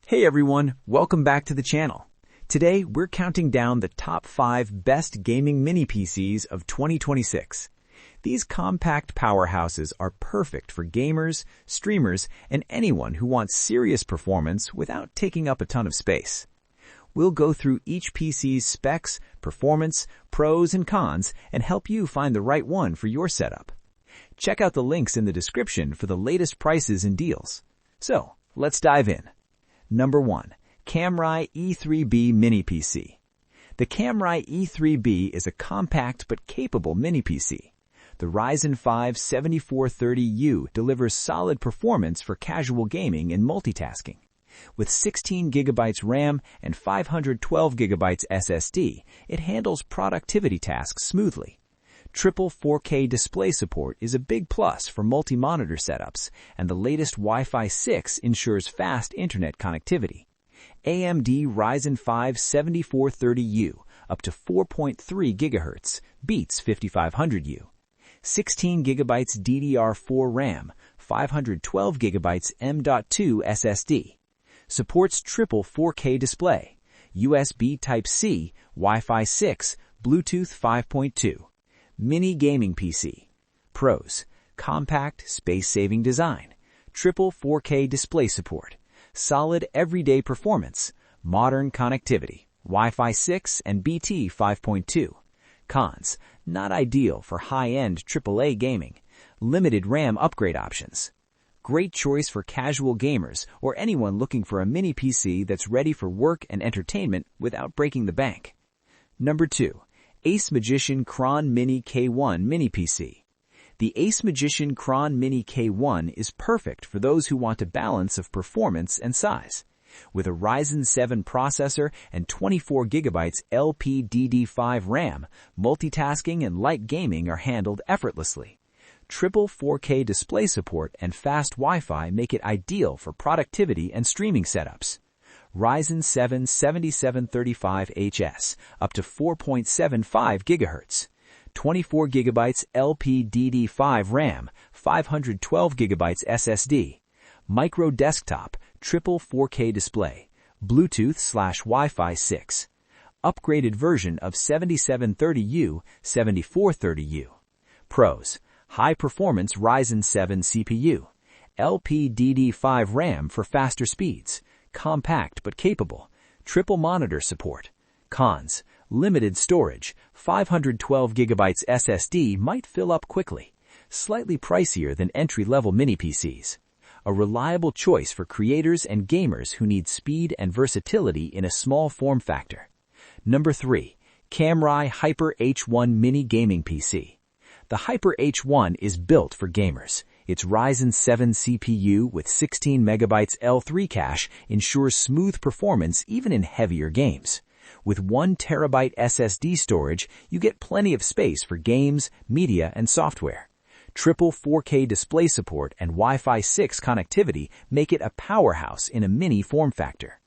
Hey everyone, welcome back to the channel. Today we're counting down the top 5 best gaming mini PCs of 2026. These compact powerhouses are perfect for gamers, streamers, and anyone who wants serious performance without taking up a ton of space. We'll go through each PC's specs, performance, pros and cons, and help you find the right one for your setup. Check out the links in the description for the latest prices and deals. So, let's dive in. Number 1. KAMRUI E3B Mini PC. The KAMRUI E3B is a compact but capable mini PC. The Ryzen 5 7430U delivers solid performance for casual gaming and multitasking. With 16 GB RAM and 512 GB SSD, it handles productivity tasks smoothly. Triple 4K display support is a big plus for multi-monitor setups, and the latest Wi-Fi 6 ensures fast internet connectivity. AMD Ryzen 5 7430U up to 4.3 GHz beats 5500U. 16 GB DDR4 RAM, 512 GB M.2 SSD. Supports triple 4K display, USB Type-C, Wi-Fi 6, Bluetooth 5.2. Mini gaming PC. Pros: compact, space-saving design, triple 4K display support, solid everyday performance, modern connectivity, Wi-Fi 6 and BT 5.2. Cons: not ideal for high-end AAA gaming, limited RAM upgrade options. Great choice for casual gamers or anyone looking for a mini PC that's ready for work and entertainment without breaking the bank. Number 2. ACEMAGICIAN Kron Mini K1 Mini PC. The ACEMAGICIAN Kron Mini K1 is perfect for those who want a balance of performance and size. With a Ryzen 7 processor and 24 GB LPDDR5 RAM, multitasking and light gaming are handled effortlessly. Triple 4K display support and fast Wi-Fi make it ideal for productivity and streaming setups. Ryzen 7 7735HS up to 4.75 GHz, 24 GB LPDDR5 RAM, 512 GB SSD, micro desktop, triple 4K display, Bluetooth/Wi-Fi 6, upgraded version of 7730U, 7430U. Pros: high performance Ryzen 7 CPU, LPDDR5 RAM for faster speeds, compact but capable, triple monitor support. Cons: limited storage, 512 GB SSD might fill up quickly, slightly pricier than entry-level mini PCs. A reliable choice for creators and gamers who need speed and versatility in a small form factor. Number 3. KAMRUI Hyper H1 Mini Gaming PC. The Hyper H1 is built for gamers. Its Ryzen 7 CPU with 16 MB L3 cache ensures smooth performance even in heavier games. With 1 TB SSD storage, you get plenty of space for games, media, and software. Triple 4K display support and Wi-Fi 6 connectivity make it a powerhouse in a mini form factor.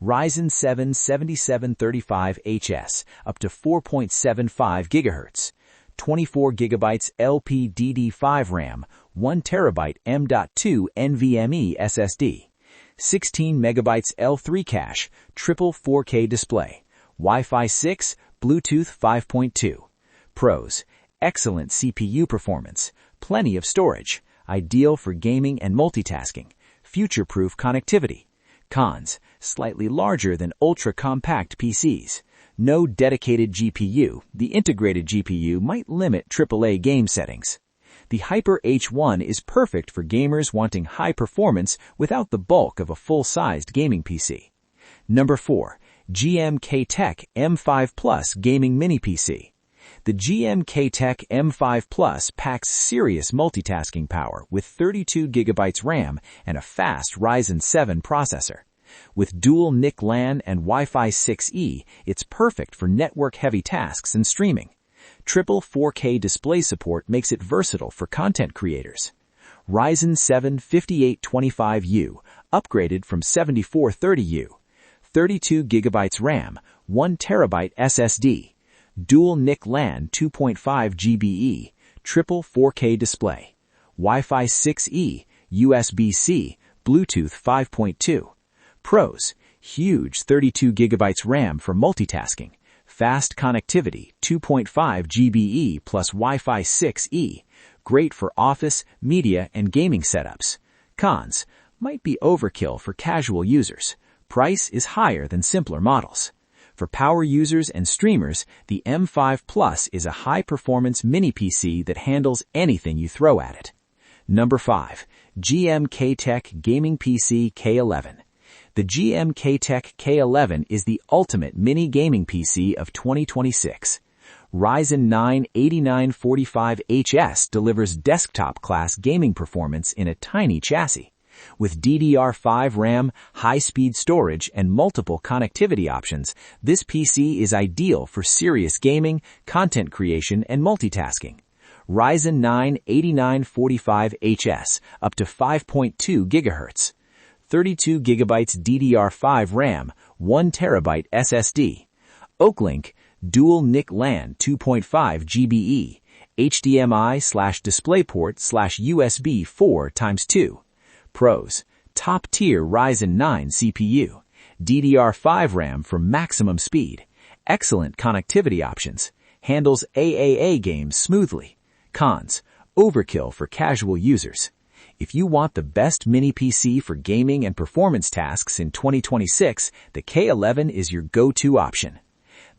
Ryzen 7 7735HS up to 4.75 GHz. 24 GB LPDDR5 RAM, 1 TB M.2 NVMe SSD, 16 MB L3 cache, triple 4K display, Wi-Fi 6, Bluetooth 5.2. Pros: excellent CPU performance, plenty of storage, ideal for gaming and multitasking, future-proof connectivity. Cons: slightly larger than ultra-compact PCs. No dedicated GPU, the integrated GPU might limit AAA game settings. The Hyper H1 is perfect for gamers wanting high performance without the bulk of a full-sized gaming PC. Number 4. GMKtec M5 Plus Gaming Mini PC. The GMKtec M5 Plus packs serious multitasking power with 32 GB RAM and a fast Ryzen 7 processor. With dual NIC LAN and Wi-Fi 6E, it's perfect for network-heavy tasks and streaming. Triple 4K display support makes it versatile for content creators. Ryzen 7 5825U, upgraded from 7430U. 32 GB RAM, 1 TB SSD. Dual NIC LAN 2.5 GBE, triple 4K display. Wi-Fi 6E, USB-C, Bluetooth 5.2. Pros: huge 32GB RAM for multitasking, fast connectivity 2.5 GBE plus Wi-Fi 6E, great for office, media, and gaming setups. Cons: might be overkill for casual users. Price is higher than simpler models. For power users and streamers, the M5 Plus is a high-performance mini PC that handles anything you throw at it. Number 5. GMKtec Gaming PC K11. The GMKtec K11 is the ultimate mini gaming PC of 2026. Ryzen 9 8945HS delivers desktop-class gaming performance in a tiny chassis. With DDR5 RAM, high-speed storage, and multiple connectivity options, this PC is ideal for serious gaming, content creation, and multitasking. Ryzen 9 8945HS, up to 5.2 GHz. 32GB DDR5 RAM, 1TB SSD. Oaklink, dual NIC LAN 2.5 GBE, HDMI/DisplayPort/USB 4x2. Pros: top-tier Ryzen 9 CPU, DDR5 RAM for maximum speed, excellent connectivity options, handles AAA games smoothly. Cons: overkill for casual users. If you want the best mini PC for gaming and performance tasks in 2026, the K11 is your go-to option.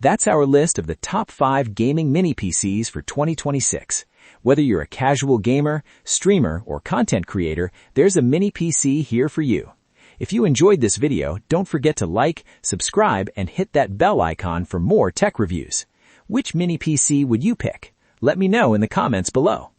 That's our list of the top 5 gaming mini PCs for 2026. Whether you're a casual gamer, streamer, or content creator, there's a mini PC here for you. If you enjoyed this video, don't forget to like, subscribe, and hit that bell icon for more tech reviews. Which mini PC would you pick? Let me know in the comments below.